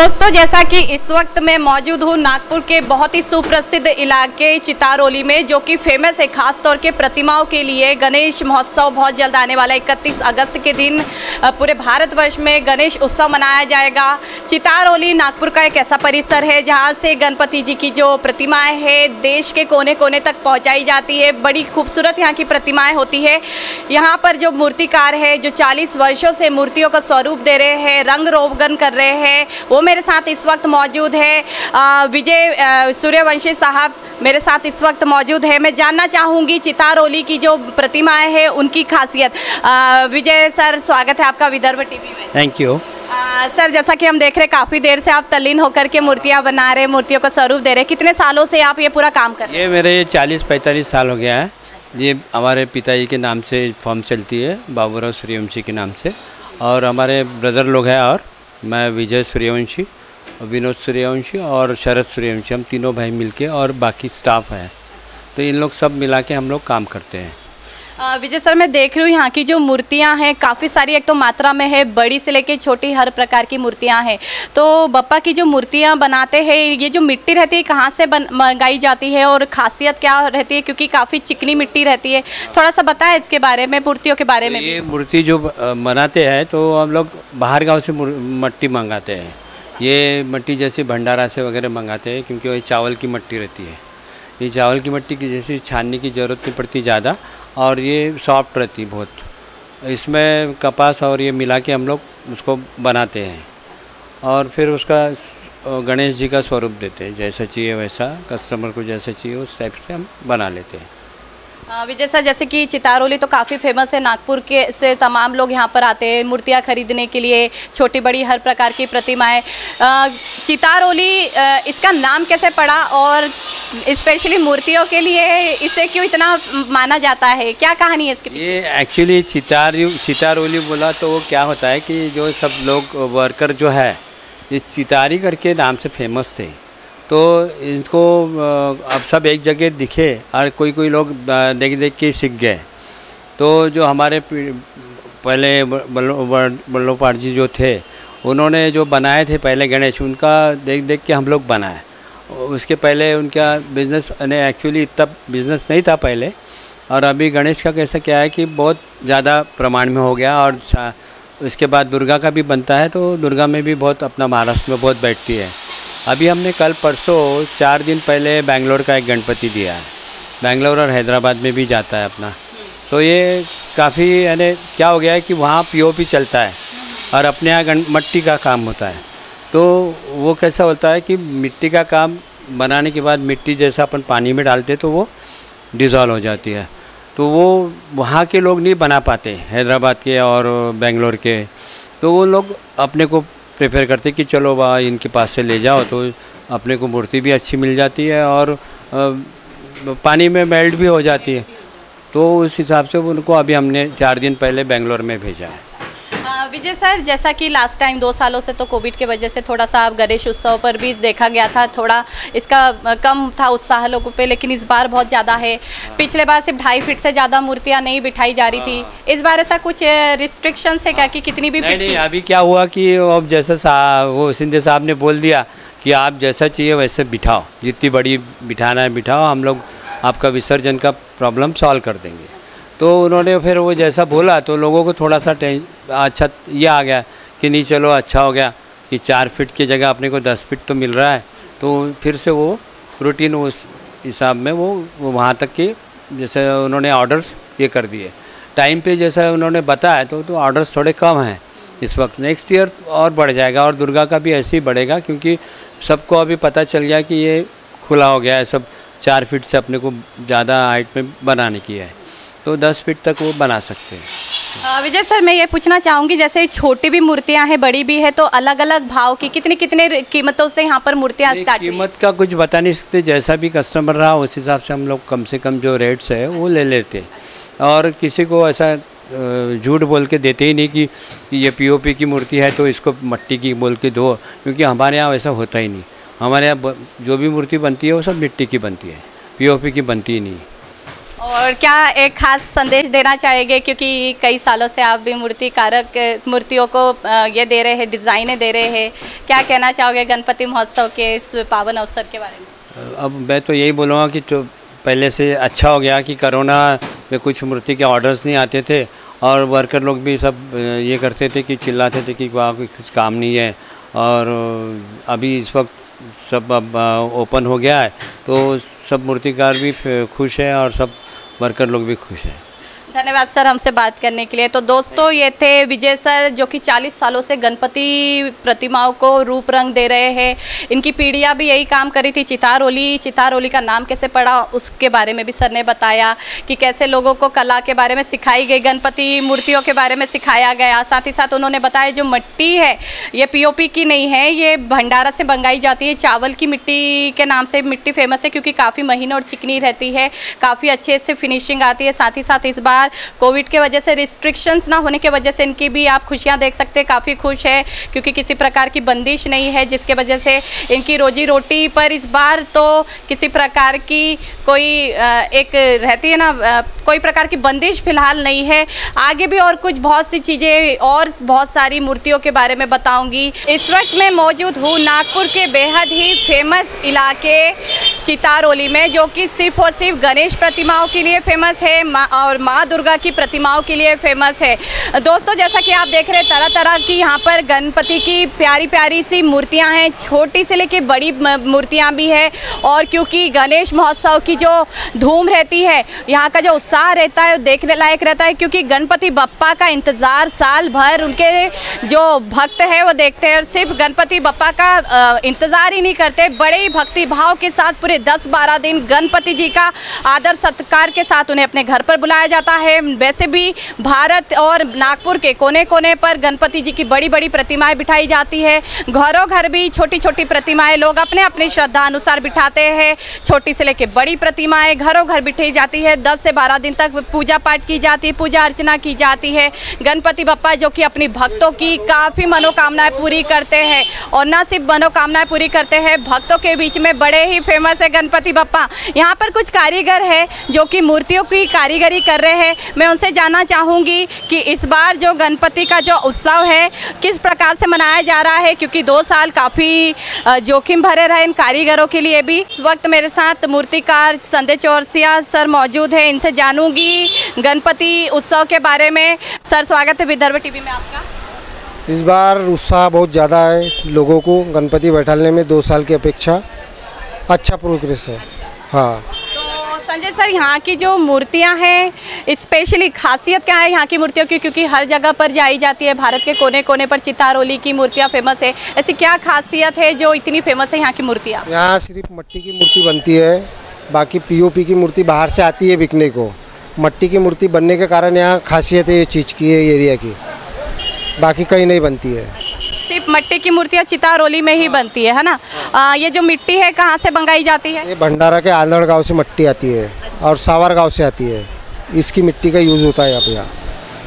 दोस्तों, जैसा कि इस वक्त मैं मौजूद हूँ नागपुर के बहुत ही सुप्रसिद्ध इलाके चितारोली में, जो कि फेमस है खास तौर के प्रतिमाओं के लिए। गणेश महोत्सव बहुत जल्द आने वाला है। 31 अगस्त के दिन पूरे भारतवर्ष में गणेश उत्सव मनाया जाएगा। चितारोली नागपुर का एक ऐसा परिसर है जहाँ से गणपति जी की जो प्रतिमाएं हैं देश के कोने कोने तक पहुँचाई जाती है। बड़ी खूबसूरत यहाँ की प्रतिमाएँ होती है। यहाँ पर जो मूर्तिकार है जो 40 वर्षों से मूर्तियों का स्वरूप दे रहे हैं, रंग रोगन कर रहे हैं, वो मेरे साथ इस वक्त मौजूद है। विजय सूर्यवंशी साहब मेरे साथ इस वक्त मौजूद है। मैं जानना चाहूँगी चितारोली की जो प्रतिमाएं हैं उनकी खासियत। विजय सर, स्वागत है आपका विदर्भ टीवी में। Thank you. सर, जैसा कि हम देख रहे हैं काफ़ी देर से आप तल्लीन होकर के मूर्तियाँ बना रहे हैं, मूर्तियों का स्वरूप दे रहे हैं। कितने सालों से आप ये पूरा काम कर रहे हैं? ये मेरे 40-45 साल हो गया है। ये हमारे पिताजी के नाम से फॉर्म चलती है, बाबूराव सूर्यवंशी के नाम से, और हमारे ब्रदर लोग हैं, और मैं विजय सूर्यवंशी, विनोद सूर्यवंशी और शरद सूर्यवंशी, हम तीनों भाई मिलके, और बाकी स्टाफ है, तो इन लोग सब मिला के हम लोग काम करते हैं। विजय सर, मैं देख रही हूँ यहाँ की जो मूर्तियाँ हैं काफ़ी सारी, एक तो मात्रा में है, बड़ी से लेके छोटी हर प्रकार की मूर्तियाँ हैं। तो बप्पा की जो मूर्तियाँ बनाते हैं, ये जो मिट्टी रहती है कहाँ से मंगाई जाती है और ख़ासियत क्या रहती है? क्योंकि काफ़ी चिकनी मिट्टी रहती है, थोड़ा सा बताएं इसके बारे में, मूर्तियों के बारे में। ये मूर्ति जो बनाते हैं तो हम लोग बाहर गाँव से मिट्टी मंगाते हैं। ये मिट्टी जैसे भंडारा से वगैरह मंगाते हैं, क्योंकि ये चावल की मिट्टी रहती है। ये चावल की मिट्टी की जैसे छानने की ज़रूरत नहीं पड़ती ज़्यादा, और ये सॉफ्ट रहती बहुत। इसमें कपास और ये मिला के हम लोग उसको बनाते हैं, और फिर उसका गणेश जी का स्वरूप देते हैं। जैसा चाहिए वैसा, कस्टमर को जैसा चाहिए उस टाइप से हम बना लेते हैं। विजय सर, जैसे कि चितारोली तो काफ़ी फेमस है, नागपुर के से तमाम लोग यहाँ पर आते हैं मूर्तियाँ खरीदने के लिए, छोटी बड़ी हर प्रकार की प्रतिमाएं। चितारोली इसका नाम कैसे पड़ा, और स्पेशली मूर्तियों के लिए इसे क्यों इतना माना जाता है? क्या कहानी है इसके पीछे? ये एक्चुअली चितारोली बोला तो वो क्या होता है कि जो सब लोग वर्कर जो है ये चितारी करके नाम से फेमस थे, तो इनको अब सब एक जगह दिखे और कोई लोग देख देख के सीख गए। तो जो हमारे पहले वल्लभपाल जी जो थे, उन्होंने जो बनाए थे पहले गणेश, उनका देख देख के हम लोग बनाए। उसके पहले उनका बिज़नेस एक्चुअली इतना बिज़नेस नहीं था पहले, और अभी गणेश का कैसा क्या है कि बहुत ज़्यादा प्रमाण में हो गया। और उसके बाद दुर्गा का भी बनता है, तो दुर्गा में भी बहुत अपना महाराष्ट्र में बहुत बैठती है। अभी हमने कल परसों 4 दिन पहले बेंगलोर का एक गणपति दिया है। बेंगलोर और हैदराबाद में भी जाता है अपना। तो ये काफ़ी यानी क्या हो गया है कि वहाँ पीओपी चलता है और अपने यहाँ मिट्टी का काम होता है। तो वो कैसा होता है कि मिट्टी का काम बनाने के बाद मिट्टी जैसा अपन पानी में डालते तो वो डिज़ोल्व हो जाती है। तो वो वहाँ के लोग नहीं बना पाते, हैदराबाद के और बेंगलोर के। तो वो लोग अपने को प्रेफर करते कि चलो वाह इनके पास से ले जाओ, तो अपने को मूर्ति भी अच्छी मिल जाती है और पानी में मेल्ट भी हो जाती है। तो उस हिसाब से उनको अभी हमने 4 दिन पहले बेंगलोर में भेजा है। विजय सर, जैसा कि लास्ट टाइम 2 सालों से तो कोविड के वजह से थोड़ा सा गणेश उत्सव पर भी देखा गया था, थोड़ा इसका कम था उत्साह लोगों पे, लेकिन इस बार बहुत ज़्यादा है। पिछले बार सिर्फ 2.5 फीट से ज़्यादा मूर्तियाँ नहीं बिठाई जा रही थी। इस बार ऐसा कुछ रिस्ट्रिक्शंस है क्या कि कितनी भी? नहीं, अभी क्या हुआ कि अब जैसा वो सिंधे साहब ने बोल दिया कि आप जैसा चाहिए वैसे बिठाओ, जितनी बड़ी बिठाना है बिठाओ, हम लोग आपका विसर्जन का प्रॉब्लम सॉल्व कर देंगे। तो उन्होंने फिर वो जैसा बोला तो लोगों को थोड़ा सा अच्छा ये आ गया कि नहीं चलो अच्छा हो गया कि 4 फीट की जगह अपने को 10 फीट तो मिल रहा है। तो फिर से वो रूटीन उस हिसाब में वो वहाँ तक के जैसे उन्होंने ऑर्डर्स ये कर दिए टाइम पे, जैसा उन्होंने बताया। तो ऑर्डर्स थोड़े कम हैं इस वक्त। नेक्स्ट ईयर और बढ़ जाएगा, और दुर्गा का भी ऐसे ही बढ़ेगा, क्योंकि सबको अभी पता चल गया कि ये खुला हो गया है, सब 4 फीट से अपने को ज़्यादा हाइट में बनाने की है, तो 10 फीट तक वो बना सकते हैं। विजय सर, मैं ये पूछना चाहूँगी, जैसे छोटी भी मूर्तियाँ हैं बड़ी भी है, तो अलग अलग भाव की कितने कीमतों से यहाँ पर मूर्तियाँ स्टार्ट? कीमत का कुछ बता नहीं सकते, जैसा भी कस्टमर रहा उस हिसाब से हम लोग कम से कम जो रेट्स है वो ले लेते, और किसी को ऐसा झूठ बोल के देते ही नहीं कि ये पीओपी की मूर्ति है तो इसको मिट्टी की बोल के दो, क्योंकि हमारे यहाँ वैसा होता ही नहीं। हमारे यहाँ जो भी मूर्ति बनती है वो सब मिट्टी की बनती है, पीओपी की बनती ही नहीं। और क्या एक खास संदेश देना चाहेंगे, क्योंकि कई सालों से आप भी मूर्तियों को ये दे रहे हैं, डिज़ाइनें दे रहे हैं, क्या कहना चाहोगे गणपति महोत्सव के इस पावन अवसर के बारे में? अब मैं तो यही बोलूँगा कि तो पहले से अच्छा हो गया कि कोरोना में कुछ मूर्ति के ऑर्डर्स नहीं आते थे और वर्कर लोग भी सब ये करते थे कि चिल्लाते थे कि वहाँ कुछ काम नहीं है। और अभी इस वक्त सब अब ओपन हो गया है तो सब मूर्तिकार भी खुश हैं और सब वर्कर लोग भी खुश हैं। धन्यवाद सर हमसे बात करने के लिए। तो दोस्तों ये थे विजय सर, जो कि 40 सालों से गणपति प्रतिमाओं को रूप रंग दे रहे हैं। इनकी पीढ़ियां भी यही काम करी थी। चितारोली का नाम कैसे पड़ा उसके बारे में भी सर ने बताया कि कैसे लोगों को कला के बारे में सिखाई गई, गणपति मूर्तियों के बारे में सिखाया गया। साथ ही साथ उन्होंने बताया जो मिट्टी है ये POP की नहीं है, ये भंडारा से मंगाई जाती है। चावल की मिट्टी के नाम से मिट्टी फेमस है क्योंकि काफ़ी महीन और चिकनी रहती है, काफ़ी अच्छे से फिनिशिंग आती है। साथ ही साथ इस बार कोविड के वजह से रिस्ट्रिक्शंस ना होने के वजह से इनकी भी आप खुशियां देख सकते हैं, काफ़ी खुश है क्योंकि किसी प्रकार की बंदिश नहीं है, जिसके वजह से इनकी रोजी रोटी पर इस बार तो किसी प्रकार की कोई एक रहती है ना, कोई प्रकार की बंदिश फिलहाल नहीं है। आगे भी और कुछ बहुत सी चीज़ें और बहुत सारी मूर्तियों के बारे में बताऊंगी। इस वक्त मैं मौजूद हूँ नागपुर के बेहद ही फेमस इलाके चितारोली में, जो कि सिर्फ और सिर्फ गणेश प्रतिमाओं के लिए फेमस है और माँ दुर्गा की प्रतिमाओं के लिए फेमस है। दोस्तों जैसा कि आप देख रहे हैं तरह तरह की यहाँ पर गणपति की प्यारी प्यारी सी मूर्तियाँ हैं, छोटी से लेके बड़ी मूर्तियाँ भी है। और क्योंकि गणेश महोत्सव की जो धूम रहती है, यहाँ का जो उत्साह रहता है वो देखने लायक रहता है, क्योंकि गणपति बप्पा का इंतज़ार साल भर उनके जो भक्त है वो देखते हैं। और सिर्फ गणपति बप्पा का इंतज़ार ही नहीं करते, बड़े ही भक्ति भाव के साथ पूरे 10-12 दिन गणपति जी का आदर सत्कार के साथ उन्हें अपने घर पर बुलाया जाता है। वैसे भी भारत और नागपुर के कोने कोने पर गणपति जी की बड़ी बड़ी प्रतिमाएं बिठाई जाती है। घरों घर भी छोटी छोटी प्रतिमाएं लोग अपने अपनी श्रद्धा अनुसार बिठाते हैं। छोटी से लेकर बड़ी प्रतिमाएं घरों घर बिठाई जाती है। 10 से 12 दिन तक पूजा पाठ की जाती है, पूजा अर्चना की जाती है। गणपति बप्पा जो कि अपनी भक्तों की काफ़ी मनोकामनाएं पूरी करते हैं, और न सिर्फ मनोकामनाएं पूरी करते हैं, भक्तों के बीच में बड़े ही फेमस है गणपति बप्पा। यहाँ पर कुछ कारीगर है जो कि मूर्तियों की कारीगरी कर रहे हैं। मैं उनसे जानना चाहूँगी कि इस बार जो गणपति का जो उत्सव है किस प्रकार से मनाया जा रहा है, क्योंकि 2 साल काफ़ी जोखिम भरे रहे इन कारीगरों के लिए भी। इस वक्त मेरे साथ मूर्तिकार संजय चौरसिया सर मौजूद है, इनसे जानूंगी गणपति उत्सव के बारे में। सर स्वागत है विदर्भ टीवी में आपका। इस बार उत्साह बहुत ज़्यादा है लोगों को गणपति बैठाने में, 2 साल की अपेक्षा अच्छा प्रोग्रेस है। हाँ तो संजय सर यहाँ की जो मूर्तियाँ हैं स्पेशली खासियत क्या है यहाँ की मूर्तियों की, क्योंकि हर जगह पर जाई जाती है, भारत के कोने कोने पर चितारोली की मूर्तियाँ फेमस है, ऐसी क्या खासियत है जो इतनी फेमस है यहाँ की मूर्तियाँ? यहाँ सिर्फ मिट्टी की मूर्ति बनती है, बाकी POP की मूर्ति बाहर से आती है बिकने को। मिट्टी की मूर्ति बनने के कारण यहाँ खासियत है ये चीज़ की, है एरिया की, बाकी कहीं नहीं बनती है। सिर्फ मिट्टी की मूर्तियाँ चितारोली में ही बनती है ना? ये जो मिट्टी है कहाँ से मंगाई जाती है? ये भंडारा के आंधड़ गांव से मिट्टी आती है और सावर गांव से आती है, इसकी मिट्टी का यूज़ होता है अब यहाँ।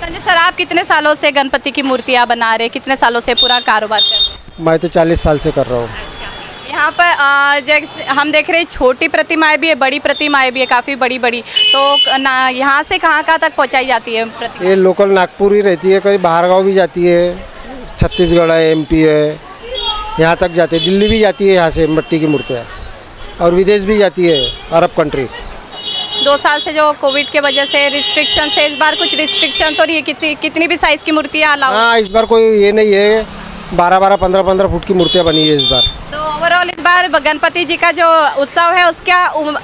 संजय सर आप कितने सालों से गणपति की मूर्तियाँ बना रहे, कितने सालों से पूरा कारोबार कर रहे हैं? मैं तो 40 साल से कर रहा हूँ। यहाँ पर जैसे हम देख रहे हैं छोटी प्रतिमाएं भी है, बड़ी प्रतिमाएं भी है, काफ़ी बड़ी बड़ी, तो यहाँ से कहाँ तक पहुँचाई जाती है प्रतिमा? ये लोकल नागपुर ही रहती है, कहीं बाहर गाँव भी जाती है, छत्तीसगढ़ है, MP है, यहाँ तक जाती है, दिल्ली भी जाती है यहाँ से मिट्टी की मूर्तियाँ, और विदेश भी जाती है, अरब कंट्री। 2 साल से जो कोविड के वजह से रिस्ट्रिक्शन है, इस बार कुछ रिस्ट्रिक्शन तो नहीं है? कितनी भी साइज़ की मूर्तियाँ अलाउ? हाँ इस बार कोई ये नहीं है, 12-12, 15-15 फुट की मूर्तियाँ बनी है इस बार। तो ओवरऑल इस बार गणपति जी का जो उत्सव है उसका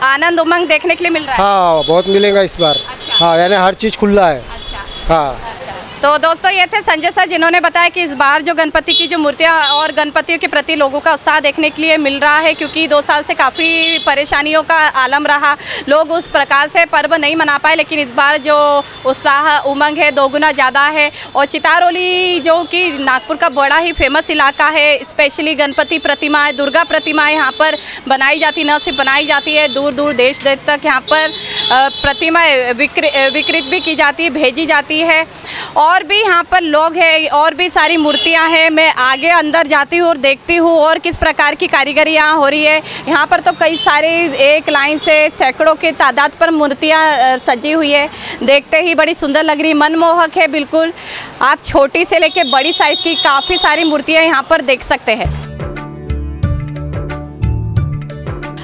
आनंद उमंग देखने के लिए मिल रहा है? हाँ बहुत मिलेगा इस बार। अच्छा। हाँ यानी हर चीज़ खुला है। अच्छा। हाँ तो दोस्तों ये थे संजय सर, जिन्होंने बताया कि इस बार जो गणपति की जो मूर्तियाँ और गणपतियों के प्रति लोगों का उत्साह देखने के लिए मिल रहा है, क्योंकि 2 साल से काफ़ी परेशानियों का आलम रहा, लोग उस प्रकार से पर्व नहीं मना पाए, लेकिन इस बार जो उत्साह उमंग है 2 गुना ज़्यादा है। और चितारोली जो कि नागपुर का बड़ा ही फेमस इलाका है, स्पेशली गणपति प्रतिमाएँ, दुर्गा प्रतिमाएँ यहाँ पर बनाई जाती, न सिर्फ बनाई जाती है, दूर दूर देश तक यहाँ पर प्रतिमाएँ विकृत भी की जाती है, भेजी जाती है। और और भी यहाँ पर लोग हैं, और भी सारी मूर्तियाँ हैं। मैं आगे अंदर जाती हूँ और देखती हूँ और किस प्रकार की कारीगरी यहाँ हो रही है। यहाँ पर तो कई सारे एक लाइन से सैकड़ों के तादाद पर मूर्तियाँ सजी हुई है। देखते ही बड़ी सुंदर लग रही, मनमोहक है बिल्कुल। आप छोटी से लेके बड़ी साइज़ की काफ़ी सारी मूर्तियाँ यहाँ पर देख सकते हैं।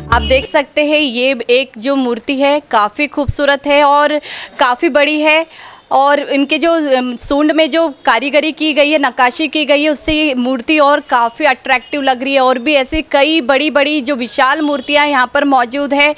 आप देख सकते हैं ये एक जो मूर्ति है काफ़ी खूबसूरत है और काफ़ी बड़ी है, और इनके जो सूंड में जो कारीगरी की गई है, नक्काशी की गई है, उससे मूर्ति और काफ़ी अट्रैक्टिव लग रही है। और भी ऐसी कई बड़ी बड़ी जो विशाल मूर्तियां यहाँ पर मौजूद है।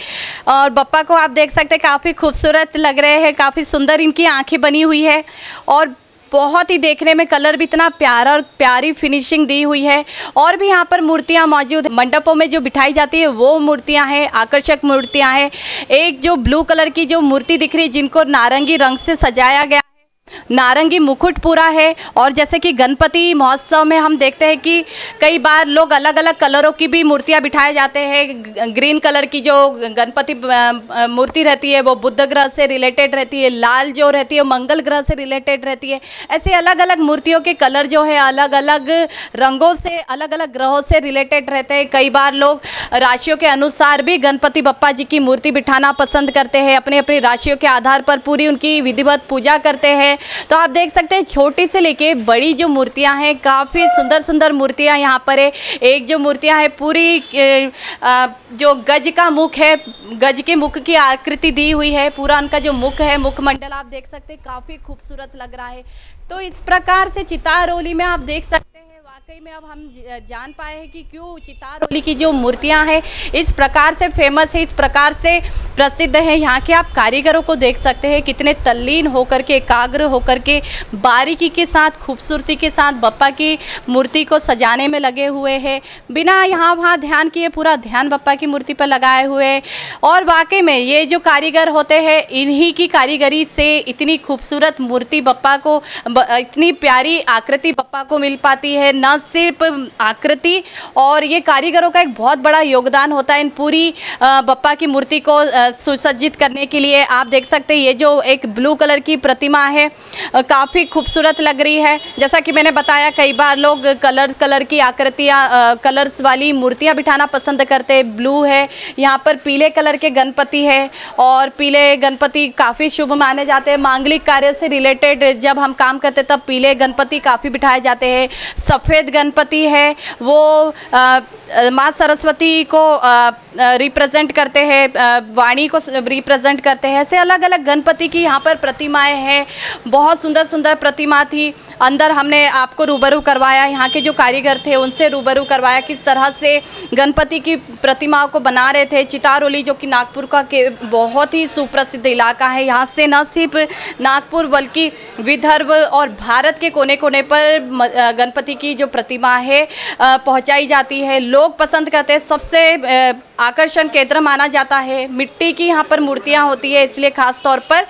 और बप्पा को आप देख सकते हैं काफ़ी खूबसूरत लग रहे हैं, काफ़ी सुंदर इनकी आंखें बनी हुई है और बहुत ही देखने में कलर भी इतना प्यारा और प्यारी फिनिशिंग दी हुई है। और भी यहाँ पर मूर्तियाँ मौजूद है। मंडपों में जो बिठाई जाती है वो मूर्तियाँ हैं, आकर्षक मूर्तियाँ हैं। एक जो ब्लू कलर की जो मूर्ति दिख रही है जिनको नारंगी रंग से सजाया गया, नारंगी मुकुट पूरा है। और जैसे कि गणपति महोत्सव में हम देखते हैं कि कई बार लोग अलग अलग कलरों की भी मूर्तियां बिठाए जाते हैं। ग्रीन कलर की जो गणपति मूर्ति रहती है वो बुध ग्रह से रिलेटेड रहती है, लाल जो रहती है मंगल ग्रह से रिलेटेड रहती है। ऐसे अलग अलग मूर्तियों के कलर जो है अलग अलग रंगों से, अलग अलग ग्रहों से रिलेटेड रहते हैं। कई बार लोग राशियों के अनुसार भी गणपति बप्पा जी की मूर्ति बिठाना पसंद करते हैं, अपनी अपनी राशियों के आधार पर पूरी उनकी विधिवत पूजा करते हैं। तो आप देख सकते हैं छोटी से लेके बड़ी जो मूर्तियां हैं, काफ़ी सुंदर सुंदर मूर्तियां यहाँ पर है। एक जो मूर्तियां है पूरी जो गज का मुख है, गज के मुख की आकृति दी हुई है, पूरा उनका जो मुख है, मुखमंडल आप देख सकते हैं काफ़ी खूबसूरत लग रहा है। तो इस प्रकार से चितारोली में आप देख सकते हैं, वाकई में अब हम जान पाए हैं कि क्यों चितारोली की जो मूर्तियां हैं इस प्रकार से फेमस है, इस प्रकार से प्रसिद्ध है। यहाँ के आप कारीगरों को देख सकते हैं कितने तल्लीन होकर के, एकाग्र होकर के, बारीकी के साथ, खूबसूरती के साथ बप्पा की मूर्ति को सजाने में लगे हुए हैं। बिना यहाँ वहाँ ध्यान किए पूरा ध्यान बप्पा की मूर्ति पर लगाए हुए। और वाकई में ये जो कारीगर होते हैं इन्हीं की कारीगरी से इतनी खूबसूरत मूर्ति बप्पा को, इतनी प्यारी आकृति बप्पा को मिल पाती है। न सिर्फ आकृति, और ये कारीगरों का एक बहुत बड़ा योगदान होता है इन पूरी बप्पा की मूर्ति को सुसज्जित करने के लिए। आप देख सकते हैं ये जो एक ब्लू कलर की प्रतिमा है काफ़ी खूबसूरत लग रही है। जैसा कि मैंने बताया कई बार लोग कलर की आकृतियाँ, कलर्स वाली मूर्तियाँ बिठाना पसंद करते हैं। ब्लू है, यहाँ पर पीले कलर के गणपति है और पीले गणपति काफ़ी शुभ माने जाते हैं। मांगलिक कार्य से रिलेटेड जब हम काम करते तब पीले गणपति काफ़ी बिठाए जाते हैं। सफ़ेद गणपति है वो माँ सरस्वती को रिप्रेजेंट करते हैं, वाणी को रिप्रेजेंट करते हैं। ऐसे अलग अलग गणपति की यहाँ पर प्रतिमाएं हैं। बहुत सुंदर सुंदर प्रतिमा थी। अंदर हमने आपको रूबरू करवाया, यहाँ के जो कारीगर थे उनसे रूबरू करवाया किस तरह से गणपति की प्रतिमाओं को बना रहे थे। चितारोली जो कि नागपुर का के बहुत ही सुप्रसिद्ध इलाका है, यहाँ से न सिर्फ नागपुर बल्कि विदर्भ और भारत के कोने कोने पर गणपति की जो प्रतिमा है पहुँचाई जाती है। लोग पसंद करते हैं, सबसे आकर्षण केंद्र माना जाता है। मिट्टी की यहाँ पर मूर्तियाँ होती है, इसलिए ख़ास तौर पर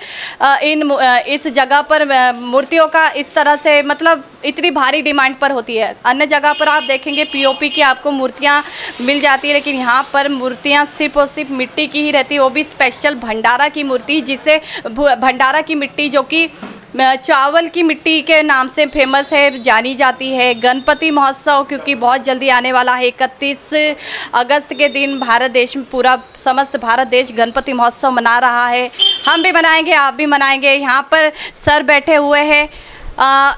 इस जगह पर मूर्तियों का इस तरह से मतलब इतनी भारी डिमांड पर होती है। अन्य जगह पर आप देखेंगे पीओपी की आपको मूर्तियाँ मिल जाती है, लेकिन यहाँ पर मूर्तियाँ सिर्फ और सिर्फ मिट्टी की ही रहती है, वो भी स्पेशल भंडारा की मूर्ति, जिसे भंडारा की मिट्टी जो कि चावल की मिट्टी के नाम से फेमस है, जानी जाती है। गणपति महोत्सव क्योंकि बहुत जल्दी आने वाला है, 31 अगस्त के दिन भारत देश में पूरा समस्त भारत देश गणपति महोत्सव मना रहा है। हम भी मनाएंगे, आप भी मनाएंगे। यहाँ पर सर बैठे हुए हैं।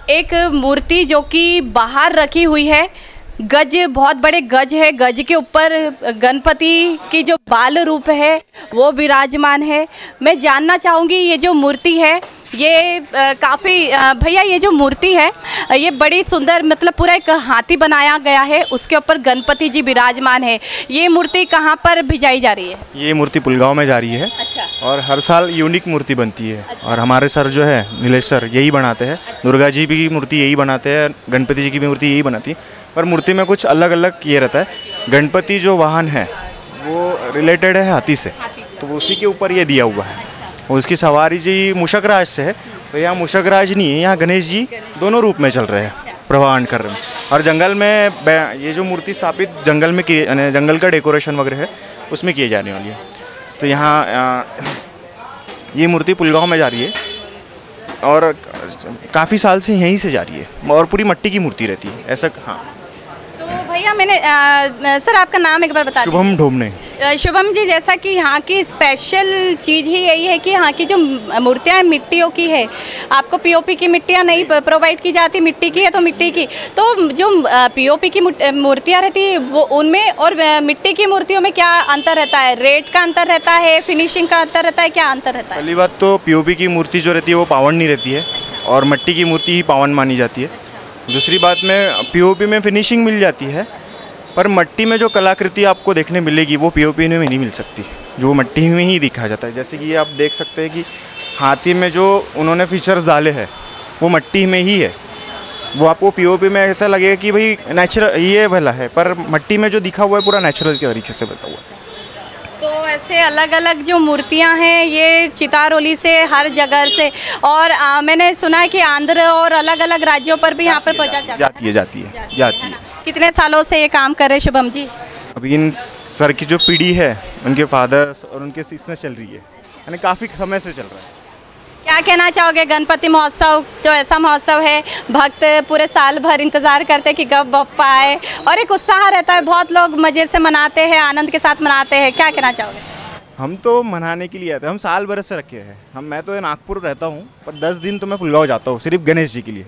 एक मूर्ति जो कि बाहर रखी हुई है, गज, बहुत बड़े गज है, गज के ऊपर गणपति की जो बाल रूप है वो विराजमान है। मैं जानना चाहूँगी ये जो मूर्ति है ये काफ़ी भैया ये जो मूर्ति है ये बड़ी सुंदर, मतलब पूरा एक हाथी बनाया गया है, उसके ऊपर गणपति जी विराजमान है। ये मूर्ति कहाँ पर भिजाई जा रही है? ये मूर्ति पुलगांव में जा रही है। अच्छा। और हर साल यूनिक मूर्ति बनती है। अच्छा। और हमारे सर जो है नीलेश सर यही बनाते हैं। अच्छा। दुर्गा जी की मूर्ति यही बनाते हैं, गणपति जी की भी मूर्ति यही बनाती है। पर मूर्ति में कुछ अलग अलग ये रहता है। गणपति जो वाहन है वो रिलेटेड है हाथी से, तो उसी के ऊपर ये दिया हुआ है। उसकी सवारी जी मूषकराज से है, तो यहाँ मूषकराज नहीं है, यहाँ गणेश जी दोनों रूप में चल रहे हैं, प्रवाहन कर रहे हैं। और जंगल में ये जो मूर्ति स्थापित जंगल में जंगल का डेकोरेशन वगैरह है उसमें किए जाने वाली है। तो यहाँ ये मूर्ति पुलगांव में जा रही है और काफ़ी साल से यहीं से जा रही है और पूरी मिट्टी की मूर्ति रहती है ऐसा। हाँ। तो भैया मैंने सर आपका नाम एक बार बता दीजिए। शुभम ढोमने। शुभम जी, जैसा कि यहाँ की स्पेशल चीज़ ही यही है कि यहाँ की जो मूर्तियाँ मिट्टियों की है, आपको पीओपी की मिट्टियाँ नहीं प्रोवाइड की जाती, मिट्टी की है तो मिट्टी की। तो जो पीओपी की मूर्तियाँ रहती है वो उनमें और मिट्टी की मूर्तियों में क्या अंतर रहता है? रेट का अंतर रहता है, फिनिशिंग का अंतर रहता है, क्या अंतर रहता है? पहली बात तो पीओपी की मूर्ति जो रहती है वो पावन नहीं रहती है और मिट्टी की मूर्ति ही पावन मानी जाती है। दूसरी बात में पीओपी में फिनिशिंग मिल जाती है, पर मिट्टी में जो कलाकृति आपको देखने मिलेगी वो पीओपी में नहीं मिल सकती, जो मिट्टी में ही दिखाया जाता है। जैसे कि आप देख सकते हैं कि हाथी में जो उन्होंने फीचर्स डाले हैं वो मिट्टी में ही है। वो आपको पीओपी में ऐसा लगेगा कि भाई नेचुरल ये वाला है, पर मिट्टी में जो दिखा हुआ है पूरा नेचुरल के तरीके से बता हुआ है। तो ऐसे अलग अलग जो मूर्तियां हैं ये चितारोली से हर जगह से, और मैंने सुना है कि आंध्र और अलग अलग राज्यों पर भी यहाँ पर पहुँचा जाती है। कितने सालों से ये काम कर रहे शुभम जी? अभी इन सर की जो पीढ़ी है उनके फादर्स और उनके इसमें चल रही है, यानी काफ़ी समय से चल रहा है। क्या कहना चाहोगे? गणपति महोत्सव जो ऐसा महोत्सव है, भक्त पूरे साल भर इंतज़ार करते हैं कि कब बप्पा आए और एक उत्साह रहता है, बहुत लोग मज़े से मनाते हैं, आनंद के साथ मनाते हैं, क्या कहना चाहोगे? हम तो मनाने के लिए आते हैं, हम साल भर से रखे हैं। मैं तो नागपुर रहता हूँ, पर 10 दिन तो मैं पुलगाँव जाता हूँ सिर्फ गणेश जी के लिए।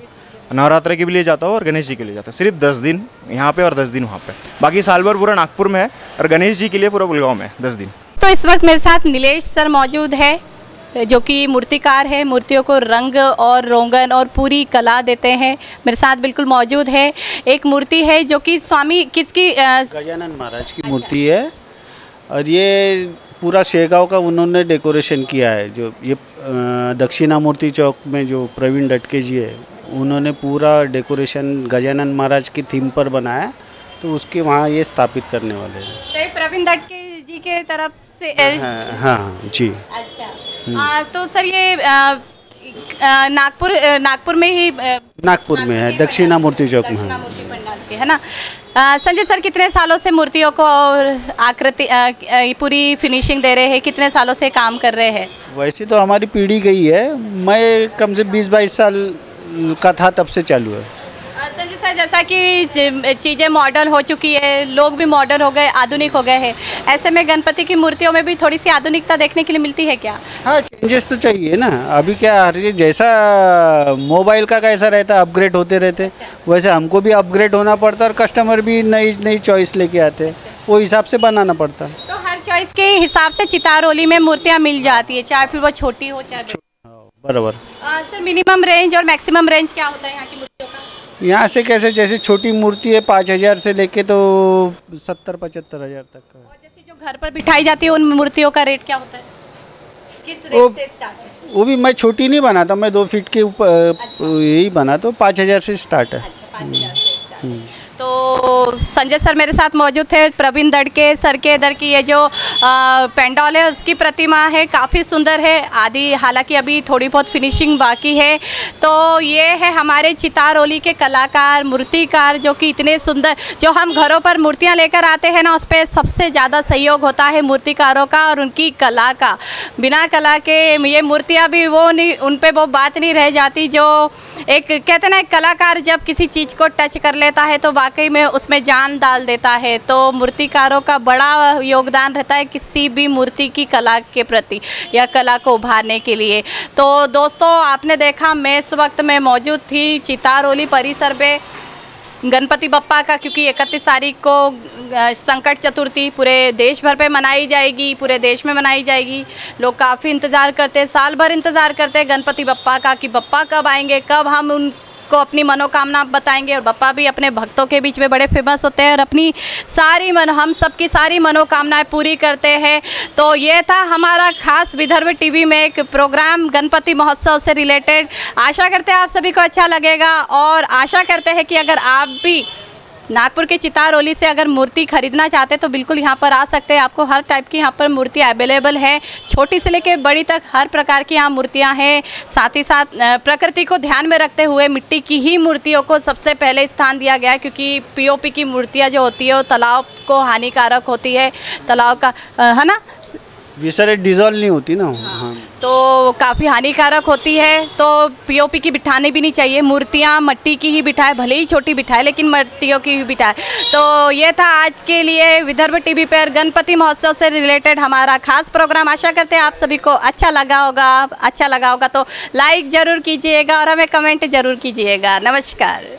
नवरात्र के लिए जाता हूँ और गणेश जी के लिए जाता हूँ, सिर्फ 10 दिन यहाँ पे और 10 दिन वहाँ पे। बाकी साल भर पूरा नागपुर में है और गणेश जी के लिए पूरा पुलगाँव में 10 दिन। तो इस वक्त मेरे साथ नीलेश सर मौजूद है जो कि मूर्तिकार है, मूर्तियों को रंग और रोगन और पूरी कला देते हैं। मेरे साथ बिल्कुल मौजूद है एक मूर्ति है जो कि स्वामी किसकी गजानन महाराज की मूर्ति है और ये पूरा शेगांव का उन्होंने डेकोरेशन किया है। जो ये दक्षिणामूर्ति चौक में जो प्रवीण डटके जी है उन्होंने पूरा डेकोरेशन गजानन महाराज की थीम पर बनाया, तो उसके वहाँ ये स्थापित करने वाले हैं। तो ये प्रवीण डटके जी के तरफ से हाँ जी। अच्छा तो सर ये नागपुर में ही नागपुर में है, दक्षिणामूर्ति चौक में। दक्षिणामूर्ति पंडाल के है ना। संजय सर कितने सालों से मूर्तियों को और आकृति पूरी फिनिशिंग दे रहे हैं, कितने सालों से काम कर रहे हैं? वैसे तो हमारी पीढ़ी गई है, मैं कम से 20-22 साल का था तब से चालू है। संजय सर जैसा कि चीज़ें मॉडर्न हो चुकी है, लोग भी मॉडर्न हो गए, आधुनिक हो गए हैं, ऐसे में गणपति की मूर्तियों में भी थोड़ी सी आधुनिकता देखने के लिए मिलती है क्या? हाँ, चेंजेस तो चाहिए ना। अभी क्या जैसा मोबाइल का कैसा रहता है, अपग्रेड होते रहते, वैसे हमको भी अपग्रेड होना पड़ता है और कस्टमर भी नई नई चॉइस लेके आते हैं, वो हिसाब से बनाना पड़ता है। तो हर चॉइस के हिसाब से चितारोली में मूर्तियाँ मिल जाती है, चाहे फिर वो छोटी हो चाहे बराबर। सर मिनिमम रेंज और मैक्सिमम रेंज क्या होता है यहाँ की मूर्तियों का? यहाँ से कैसे, जैसे छोटी मूर्ति है 5,000 से लेके तो 70-75 हज़ार तक का। और जैसे जो घर पर बिठाई जाती है उन मूर्तियों का रेट क्या होता है, किस रेट से स्टार्ट है? वो भी मैं छोटी नहीं बनाता, मैं 2 फीट के ऊपर यही बनाता हूँ, 5,000 से स्टार्ट है। अच्छा 5,000 से स्टार्ट। तो संजय सर मेरे साथ मौजूद थे। प्रवीण डटके सर के इधर की ये जो पेंडॉल है उसकी प्रतिमा है, काफ़ी सुंदर है, आदि हालांकि अभी थोड़ी बहुत फिनिशिंग बाकी है। तो ये है हमारे चितारोली के कलाकार, मूर्तिकार, जो कि इतने सुंदर, जो हम घरों पर मूर्तियां लेकर आते हैं ना, उस पर सबसे ज़्यादा सहयोग होता है मूर्तिकारों का और उनकी कला का। बिना कला के ये मूर्तियाँ भी वो नहीं, उन पर वो बात नहीं रह जाती। जो एक कहते हैं ना, एक कलाकार जब किसी चीज़ को टच कर लेता है तो वाकई में उसमें जान डाल देता है। तो मूर्तिकारों का बड़ा योगदान रहता है किसी भी मूर्ति की कला के प्रति या कला को उभारने के लिए। तो दोस्तों आपने देखा, मैं इस वक्त में मौजूद थी चितारोली परिसर में गणपति बप्पा का, क्योंकि 31 तारीख को संकट चतुर्थी पूरे देश भर पे मनाई जाएगी, पूरे देश में मनाई जाएगी। लोग काफ़ी इंतज़ार करते हैं, साल भर इंतज़ार करते हैं गणपति बप्पा का कि बप्पा कब आएंगे, कब हम उनको अपनी मनोकामना बताएंगे। और बप्पा भी अपने भक्तों के बीच में बड़े फेमस होते हैं और अपनी सारी हम सबकी सारी मनोकामनाएं पूरी करते हैं। तो ये था हमारा खास विदर्भ टीवी में एक प्रोग्राम गणपति महोत्सव से रिलेटेड। आशा करते हैं आप सभी को अच्छा लगेगा और आशा करते हैं कि अगर आप भी नागपुर के चितारोली से अगर मूर्ति खरीदना चाहते हैं तो बिल्कुल यहाँ पर आ सकते हैं। आपको हर टाइप की यहाँ पर मूर्ति अवेलेबल है, छोटी से लेकर बड़ी तक हर प्रकार की यहाँ मूर्तियाँ हैं। साथ ही साथ प्रकृति को ध्यान में रखते हुए मिट्टी की ही मूर्तियों को सबसे पहले स्थान दिया गया है, क्योंकि पीओपी की मूर्तियाँ जो होती है वो तालाब को हानिकारक होती है, तालाब का है ना, विसर्जन डिजॉल्व नहीं होती ना। हाँ। तो काफ़ी हानिकारक होती है, तो पीओपी की बिठानी भी नहीं चाहिए। मूर्तियाँ मट्टी की ही बिठाए, भले ही छोटी बिठाए लेकिन मट्टियों की ही बिठाए। तो ये था आज के लिए विदर्भ टीवी पर गणपति महोत्सव से रिलेटेड हमारा खास प्रोग्राम। आशा करते हैं आप सभी को अच्छा लगा होगा तो लाइक ज़रूर कीजिएगा और हमें कमेंट ज़रूर कीजिएगा। नमस्कार।